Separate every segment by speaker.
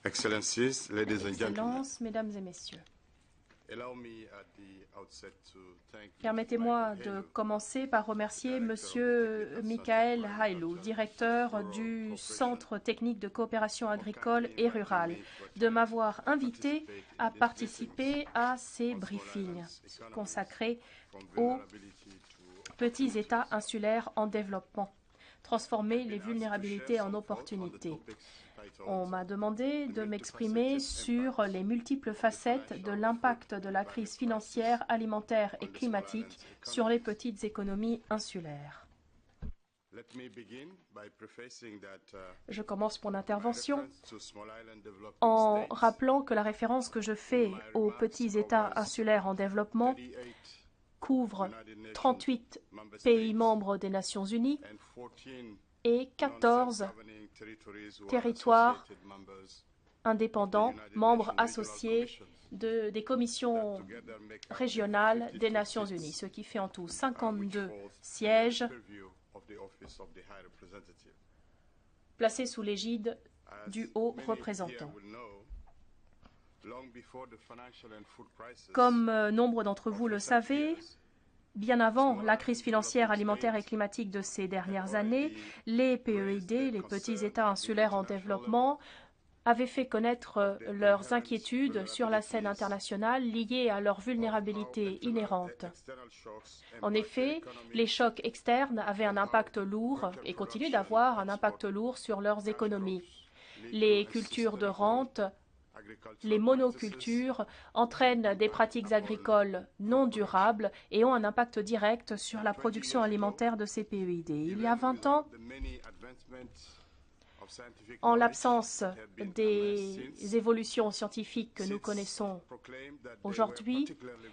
Speaker 1: Excellencies, ladies and gentlemen,
Speaker 2: Excellences, Mesdames et Messieurs,
Speaker 1: allow me at the outset to thank
Speaker 2: permettez-moi de commencer par remercier Monsieur Michael Hailou, directeur du Centre technique de coopération agricole et rurale, de m'avoir invité à participer à ces briefings consacrés aux petits États insulaires en développement, transformer les vulnérabilités en opportunités. On m'a demandé de m'exprimer sur les multiples facettes de l'impact de la crise financière, alimentaire et climatique sur les petites économies insulaires. Je commence mon intervention en rappelant que la référence que je fais aux petits États insulaires en développement couvre 38 pays membres des Nations Unies et 14 territoires indépendants, membres associés des commissions régionales des Nations Unies, ce qui fait en tout 52 sièges placés sous l'égide du haut représentant. Comme nombre d'entre vous le savez, bien avant la crise financière, alimentaire et climatique de ces dernières années, les PEID, les petits États insulaires en développement, avaient fait connaître leurs inquiétudes sur la scène internationale liées à leur vulnérabilité inhérente. En effet, les chocs externes avaient un impact lourd et continuent d'avoir un impact lourd sur leurs économies. Les cultures de rente, les monocultures entraînent des pratiques agricoles non durables et ont un impact direct sur la production alimentaire de ces PEID. Il y a 20 ans, en l'absence des évolutions scientifiques que nous connaissons aujourd'hui,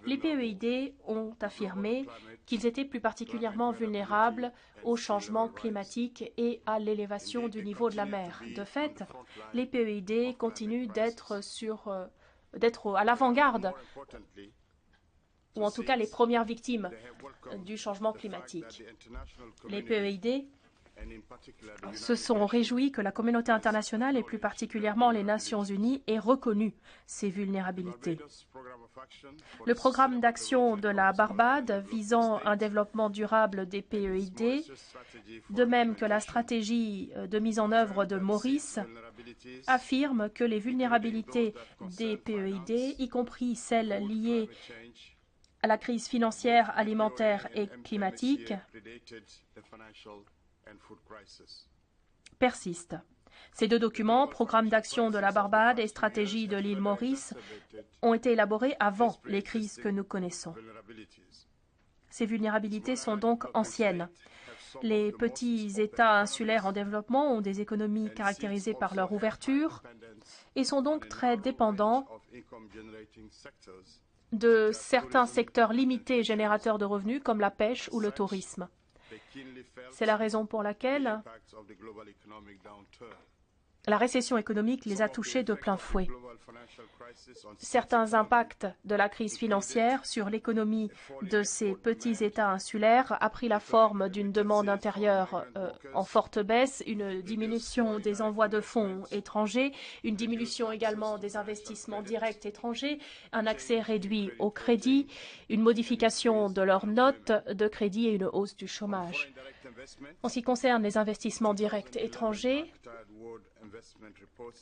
Speaker 2: les PEID ont affirmé qu'ils étaient plus particulièrement vulnérables au changement climatique et à l'élévation du niveau de la mer. De fait, les PEID continuent d'être à l'avant-garde, ou en tout cas les premières victimes du changement climatique. Les PEID se sont réjouis que la communauté internationale et plus particulièrement les Nations Unies aient reconnu ces vulnérabilités. Le programme d'action de la Barbade visant un développement durable des PEID, de même que la stratégie de mise en œuvre de Maurice, affirme que les vulnérabilités des PEID, y compris celles liées à la crise financière, alimentaire et climatique, persistent. Ces deux documents, Programme d'action de la Barbade et Stratégie de l'île Maurice, ont été élaborés avant les crises que nous connaissons. Ces vulnérabilités sont donc anciennes. Les petits États insulaires en développement ont des économies caractérisées par leur ouverture et sont donc très dépendants de certains secteurs limités générateurs de revenus comme la pêche ou le tourisme. C'est la raison pour laquelle la récession économique les a touchés de plein fouet. Certains impacts de la crise financière sur l'économie de ces petits États insulaires a pris la forme d'une demande intérieure en forte baisse, une diminution des envois de fonds étrangers, une diminution également des investissements directs étrangers, un accès réduit au crédit, une modification de leurs notes de crédit et une hausse du chômage. En ce qui concerne les investissements directs étrangers,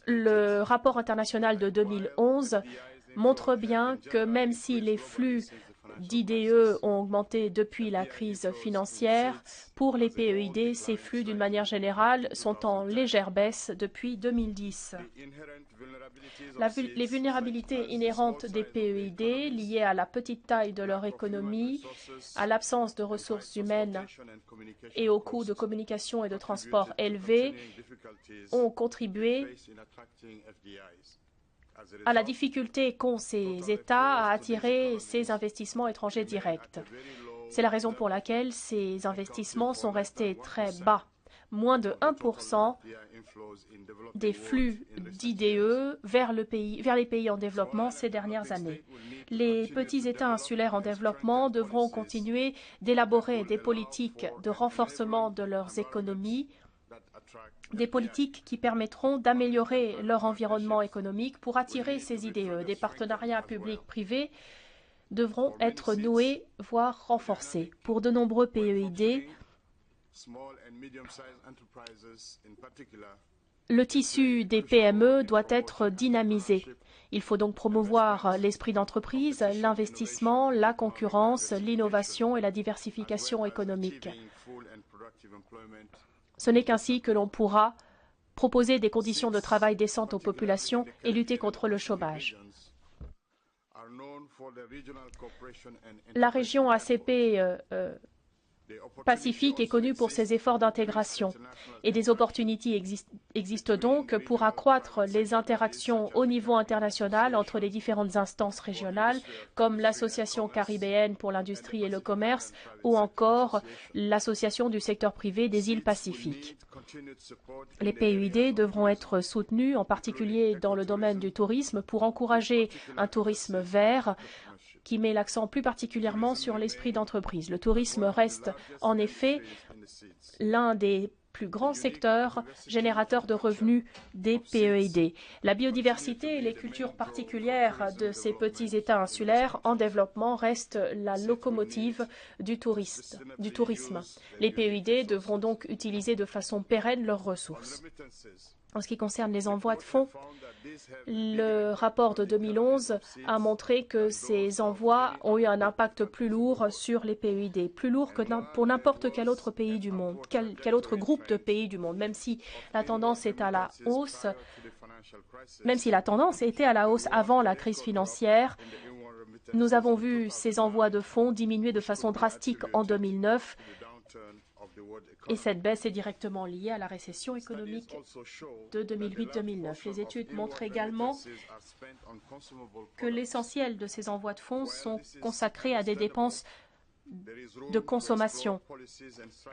Speaker 2: le rapport international de 2011 montre bien que même si les flux d'IDE ont augmenté depuis la crise financière, pour les PEID, ces flux, d'une manière générale, sont en légère baisse depuis 2010. Les vulnérabilités inhérentes des PEID, liées à la petite taille de leur économie, à l'absence de ressources humaines et aux coûts de communication et de transport élevés, ont contribué à la difficulté qu'ont ces États à attirer ces investissements étrangers directs. C'est la raison pour laquelle ces investissements sont restés très bas. Moins de 1% des flux d'IDE vers les pays en développement ces dernières années. Les petits États insulaires en développement devront continuer d'élaborer des politiques de renforcement de leurs économies des politiques qui permettront d'améliorer leur environnement économique pour attirer ces IDE. Des partenariats publics-privés devront être noués, voire renforcés. Pour de nombreux PEID, le tissu des PME doit être dynamisé. Il faut donc promouvoir l'esprit d'entreprise, l'investissement, la concurrence, l'innovation et la diversification économique. Ce n'est qu'ainsi que l'on pourra proposer des conditions de travail décentes aux populations et lutter contre le chômage. La région ACP Pacifique est connue pour ses efforts d'intégration et des opportunités existent donc pour accroître les interactions au niveau international entre les différentes instances régionales comme l'Association caribéenne pour l'industrie et le commerce ou encore l'Association du secteur privé des îles Pacifiques. Les PEID devront être soutenus, en particulier dans le domaine du tourisme, pour encourager un tourisme vert qui met l'accent plus particulièrement sur l'esprit d'entreprise. Le tourisme reste en effet l'un des plus grands secteurs générateurs de revenus des PEID. La biodiversité et les cultures particulières de ces petits États insulaires en développement restent la locomotive du tourisme. Les PEID devront donc utiliser de façon pérenne leurs ressources. En ce qui concerne les envois de fonds, le rapport de 2011 a montré que ces envois ont eu un impact plus lourd sur les PEID, plus lourd que pour n'importe quel autre pays du monde, quel autre groupe de pays du monde, même si la tendance est à la hausse, même si la tendance était à la hausse avant la crise financière. Nous avons vu ces envois de fonds diminuer de façon drastique en 2009. Et cette baisse est directement liée à la récession économique de 2008-2009. Les études montrent également que l'essentiel de ces envois de fonds sont consacrés à des dépenses de consommation,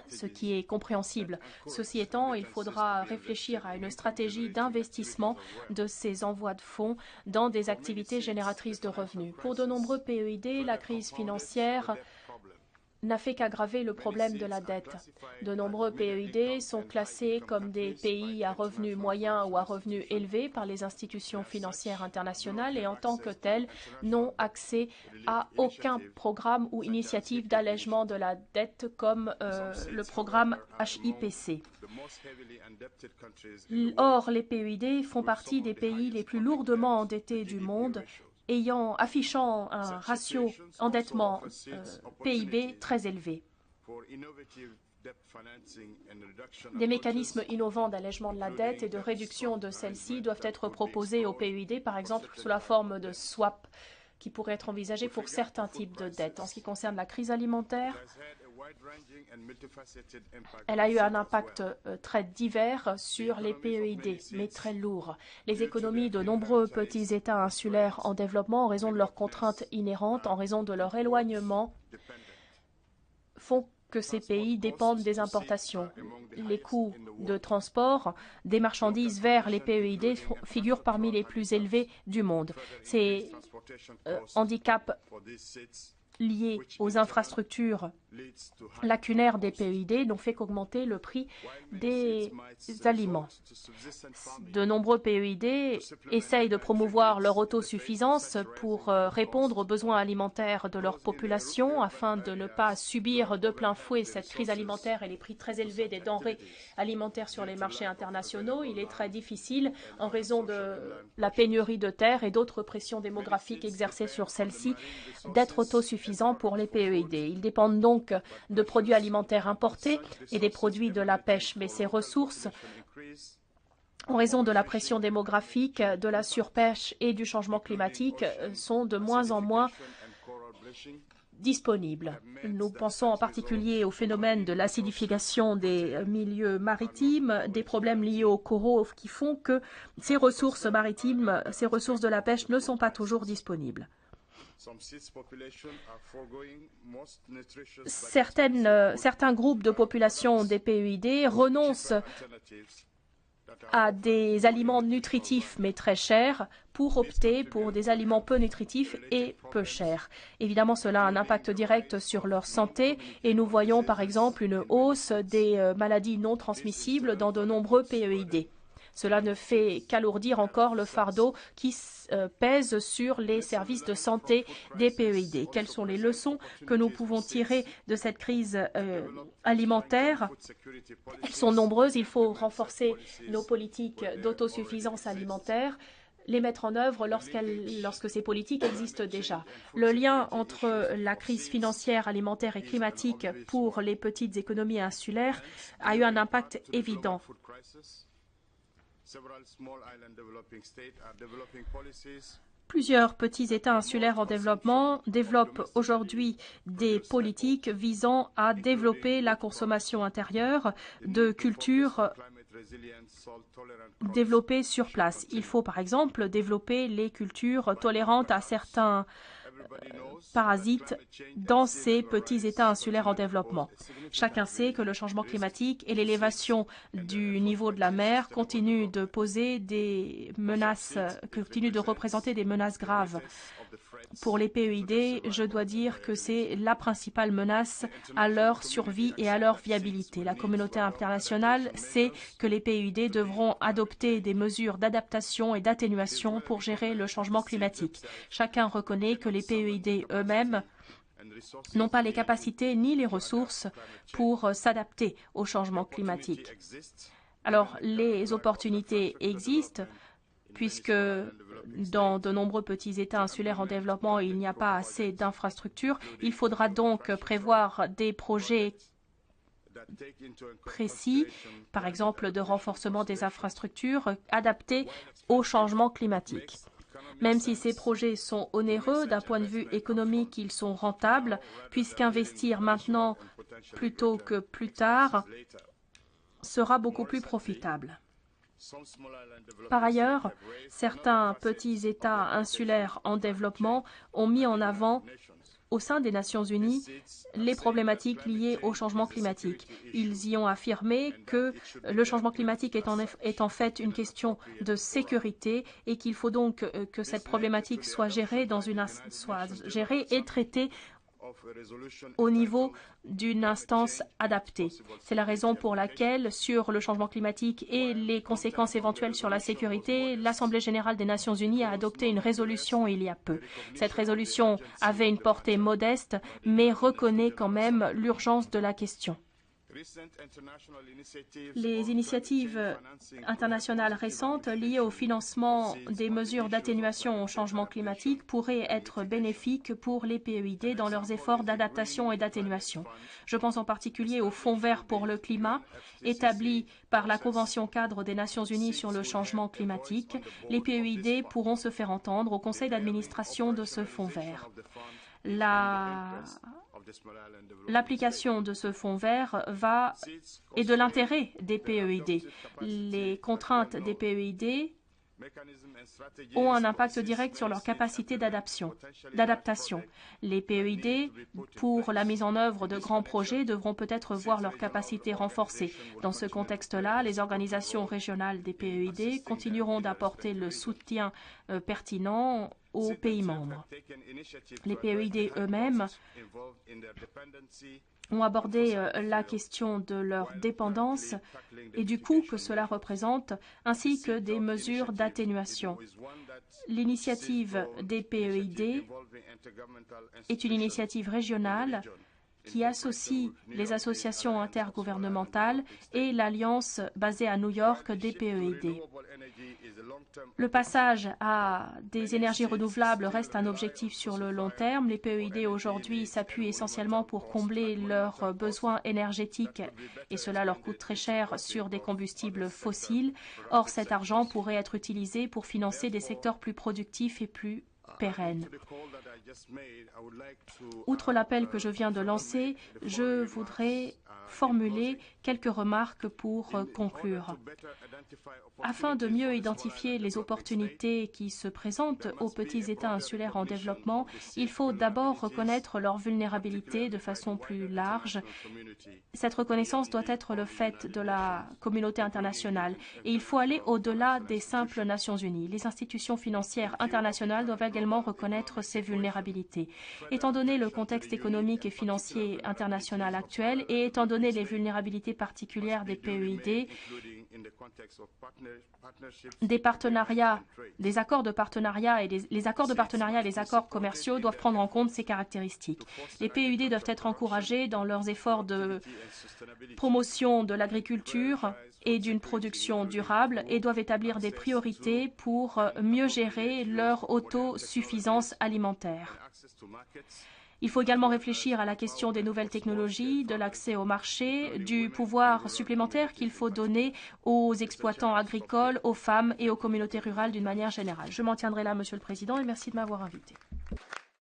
Speaker 2: ce qui est compréhensible. Ceci étant, il faudra réfléchir à une stratégie d'investissement de ces envois de fonds dans des activités génératrices de revenus. Pour de nombreux PEID, la crise financière n'a fait qu'aggraver le problème de la dette. De nombreux PEID sont classés comme des pays à revenus moyens ou à revenus élevés par les institutions financières internationales et en tant que tels n'ont accès à aucun programme ou initiative d'allègement de la dette comme le programme HIPC. Or, les PEID font partie des pays les plus lourdement endettés du monde, affichant un ratio endettement PIB très élevé. Des mécanismes innovants d'allègement de la dette et de réduction de celle-ci doivent être proposés aux PEID, par exemple sous la forme de swap, qui pourraient être envisagés pour certains types de dettes. En ce qui concerne la crise alimentaire, elle a eu un impact très divers sur les PEID, mais très lourd. Les économies de nombreux petits États insulaires en développement, en raison de leurs contraintes inhérentes, en raison de leur éloignement, font que ces pays dépendent des importations. Les coûts de transport des marchandises vers les PEID figurent parmi les plus élevés du monde. Ces handicaps liés aux infrastructures lacunaires des PEID n'ont fait qu'augmenter le prix des aliments. De nombreux PEID essayent de promouvoir leur autosuffisance pour répondre aux besoins alimentaires de leur population afin de ne pas subir de plein fouet cette crise alimentaire et les prix très élevés des denrées alimentaires sur les marchés internationaux. Il est très difficile, en raison de la pénurie de terre et d'autres pressions démographiques exercées sur celles-ci, d'être autosuffisants pour les PEID. Ils dépendent donc de produits alimentaires importés et des produits de la pêche, mais ces ressources, en raison de la pression démographique, de la surpêche et du changement climatique, sont de moins en moins disponibles. Nous pensons en particulier au phénomène de l'acidification des milieux maritimes, des problèmes liés aux coraux qui font que ces ressources maritimes, ces ressources de la pêche ne sont pas toujours disponibles. Certains groupes de population des PEID renoncent à des aliments nutritifs mais très chers pour opter pour des aliments peu nutritifs et peu chers. Évidemment, cela a un impact direct sur leur santé et nous voyons par exemple une hausse des maladies non transmissibles dans de nombreux PEID. Cela ne fait qu'alourdir encore le fardeau qui pèse sur les services de santé des PEID. Quelles sont les leçons que nous pouvons tirer de cette crise alimentaire? Elles sont nombreuses. Il faut renforcer nos politiques d'autosuffisance alimentaire, les mettre en œuvre lorsque ces politiques existent déjà. Le lien entre la crise financière, alimentaire et climatique pour les petites économies insulaires a eu un impact évident. Plusieurs petits États insulaires en développement développent aujourd'hui des politiques visant à développer la consommation intérieure de cultures développées sur place. Il faut par exemple développer les cultures tolérantes à certains parasites dans ces petits États insulaires en développement. Chacun sait que le changement climatique et l'élévation du niveau de la mer continuent de poser des menaces, continuent de représenter des menaces graves. Pour les PEID, je dois dire que c'est la principale menace à leur survie et à leur viabilité. La communauté internationale sait que les PEID devront adopter des mesures d'adaptation et d'atténuation pour gérer le changement climatique. Chacun reconnaît que les PEID eux-mêmes n'ont pas les capacités ni les ressources pour s'adapter au changement climatique. Alors, les opportunités existent, puisque dans de nombreux petits États insulaires en développement, il n'y a pas assez d'infrastructures. Il faudra donc prévoir des projets précis, par exemple de renforcement des infrastructures adaptés au changement climatique. Même si ces projets sont onéreux, d'un point de vue économique, ils sont rentables, puisqu'investir maintenant plutôt que plus tard sera beaucoup plus profitable. Par ailleurs, certains petits États insulaires en développement ont mis en avant au sein des Nations Unies les problématiques liées au changement climatique. Ils y ont affirmé que le changement climatique est en fait une question de sécurité et qu'il faut donc que cette problématique soit gérée et traitée au niveau d'une instance adaptée. C'est la raison pour laquelle, sur le changement climatique et les conséquences éventuelles sur la sécurité, l'Assemblée générale des Nations unies a adopté une résolution il y a peu. Cette résolution avait une portée modeste, mais reconnaît quand même l'urgence de la question. Les initiatives internationales récentes liées au financement des mesures d'atténuation au changement climatique pourraient être bénéfiques pour les PEID dans leurs efforts d'adaptation et d'atténuation. Je pense en particulier au Fonds vert pour le climat, établi par la Convention cadre des Nations unies sur le changement climatique. Les PEID pourront se faire entendre au conseil d'administration de ce Fonds vert. L'application de ce fonds vert est de l'intérêt des PEID. Les contraintes des PEID ont un impact direct sur leur capacité d'adaptation. Les PEID, pour la mise en œuvre de grands projets, devront peut-être voir leur capacité renforcée. Dans ce contexte-là, les organisations régionales des PEID continueront d'apporter le soutien pertinent aux pays membres. Les PEID eux-mêmes ont abordé la question de leur dépendance et du coût que cela représente, ainsi que des mesures d'atténuation. L'initiative des PEID est une initiative régionale qui associe les associations intergouvernementales et l'alliance basée à New York des PEID. Le passage à des énergies renouvelables reste un objectif sur le long terme. Les PEID aujourd'hui s'appuient essentiellement pour combler leurs besoins énergétiques et cela leur coûte très cher sur des combustibles fossiles. Or, cet argent pourrait être utilisé pour financer des secteurs plus productifs et plus pérennes. Outre l'appel que je viens de lancer, je voudrais formuler quelques remarques pour conclure. Afin de mieux identifier les opportunités qui se présentent aux petits États insulaires en développement, il faut d'abord reconnaître leur vulnérabilité de façon plus large. Cette reconnaissance doit être le fait de la communauté internationale et il faut aller au-delà des simples Nations Unies. Les institutions financières internationales doivent également reconnaître ces vulnérabilités. Étant donné le contexte économique et financier international actuel et étant donné les vulnérabilités particulières des PEID, des accords de partenariat et les accords de partenariat et les accords commerciaux doivent prendre en compte ces caractéristiques. Les PEID doivent être encouragés dans leurs efforts de promotion de l'agriculture et d'une production durable et doivent établir des priorités pour mieux gérer leur autosuffisance alimentaire. Il faut également réfléchir à la question des nouvelles technologies, de l'accès au marché, du pouvoir supplémentaire qu'il faut donner aux exploitants agricoles, aux femmes et aux communautés rurales d'une manière générale. Je m'en tiendrai là, Monsieur le Président, et merci de m'avoir invité.